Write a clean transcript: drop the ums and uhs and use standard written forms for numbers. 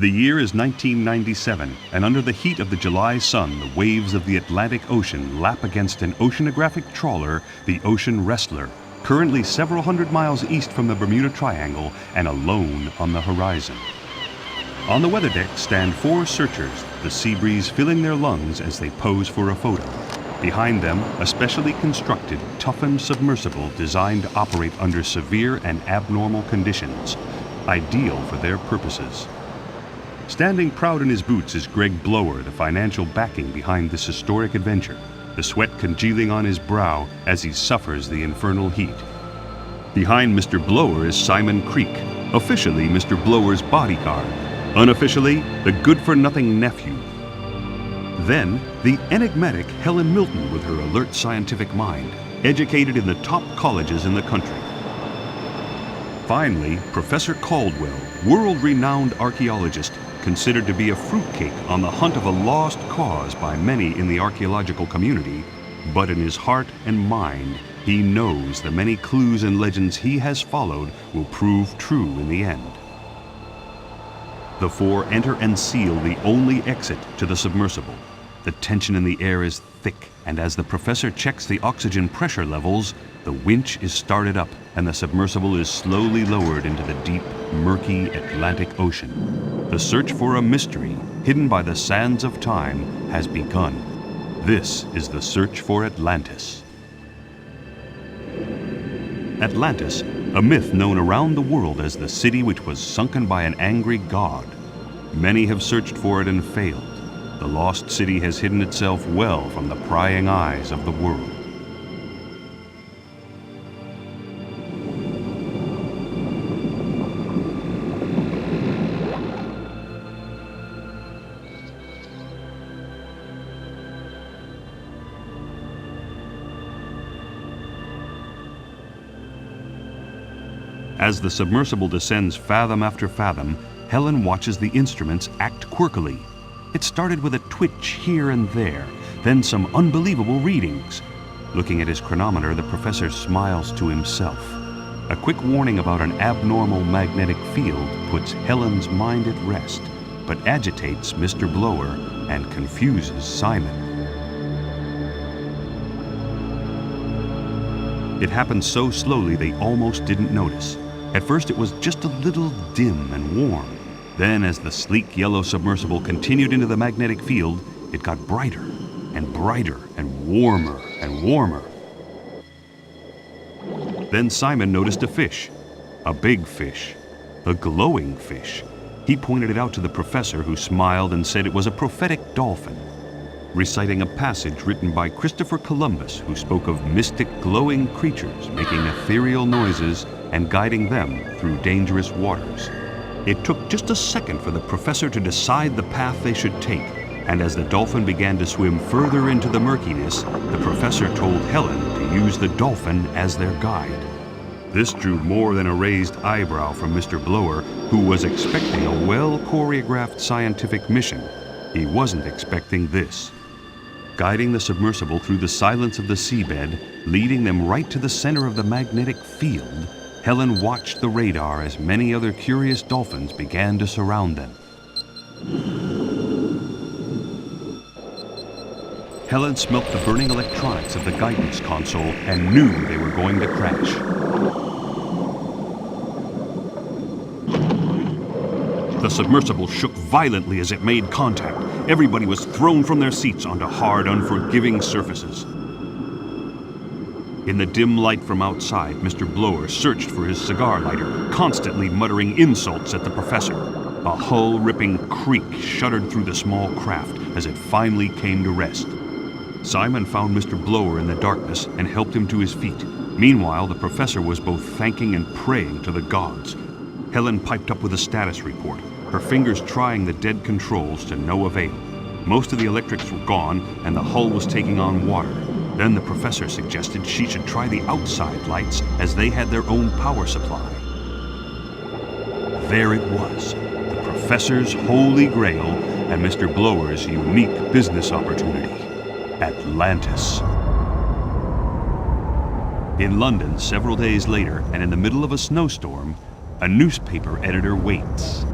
The year is 1997, and under the heat of the July sun, the waves of the Atlantic Ocean lap against an oceanographic trawler, the Ocean Wrestler, currently several hundred miles east from the Bermuda Triangle and alone on the horizon. On the weather deck stand 4 searchers, the sea breeze filling their lungs as they pose for a photo. Behind them, a specially constructed, toughened submersible designed to operate under severe and abnormal conditions, ideal for their purposes. Standing proud in his boots is Greg Blower, the financial backing behind this historic adventure, the sweat congealing on his brow as he suffers the infernal heat. Behind Mr. Blower is Simon Creek, officially Mr. Blower's bodyguard, unofficially the good-for-nothing nephew. Then, the enigmatic Helen Milton with her alert scientific mind, educated in the top colleges in the country. Finally, Professor Caldwell, world-renowned archaeologist, considered to be a fruitcake on the hunt of a lost cause by many in the archaeological community, but in his heart and mind, he knows the many clues and legends he has followed will prove true in the end. The 4 enter and seal the only exit to the submersible. The tension in the air is thick, and as the professor checks the oxygen pressure levels, the winch is started up and the submersible is slowly lowered into the deep, murky Atlantic Ocean. The search for a mystery hidden by the sands of time has begun. This is the search for Atlantis. Atlantis, a myth known around the world as the city which was sunken by an angry god. Many have searched for it and failed. The lost city has hidden itself well from the prying eyes of the world. As the submersible descends fathom after fathom, Helen watches the instruments act quirkily. It started with a twitch here and there, then some unbelievable readings. Looking at his chronometer, the professor smiles to himself. A quick warning about an abnormal magnetic field puts Helen's mind at rest, but agitates Mr. Blower and confuses Simon. It happened so slowly they almost didn't notice. At first it was just a little dim and warm. Then as the sleek yellow submersible continued into the magnetic field, it got brighter and brighter and warmer and warmer. Then Simon noticed a fish, a big fish, a glowing fish. He pointed it out to the professor, who smiled and said it was a prophetic dolphin, reciting a passage written by Christopher Columbus, who spoke of mystic glowing creatures making ethereal noises and guiding them through dangerous waters. It took just a second for the professor to decide the path they should take, and as the dolphin began to swim further into the murkiness, the professor told Helen to use the dolphin as their guide. This drew more than a raised eyebrow from Mr. Blower, who was expecting a well-choreographed scientific mission. He wasn't expecting this. Guiding the submersible through the silence of the seabed, leading them right to the center of the magnetic field, Helen watched the radar as many other curious dolphins began to surround them. Helen smelt the burning electronics of the guidance console and knew they were going to crash. The submersible shook violently as it made contact. Everybody was thrown from their seats onto hard, unforgiving surfaces. In the dim light from outside, Mr. Blower searched for his cigar lighter, constantly muttering insults at the professor. A hull-ripping creak shuddered through the small craft as it finally came to rest. Simon found Mr. Blower in the darkness and helped him to his feet. Meanwhile, the professor was both thanking and praying to the gods. Helen piped up with a status report, her fingers trying the dead controls to no avail. Most of the electrics were gone and the hull was taking on water. Then the professor suggested she should try the outside lights, as they had their own power supply. There it was, the professor's holy grail and Mr. Blower's unique business opportunity, Atlantis. In London, several days later, and in the middle of a snowstorm, a newspaper editor waits.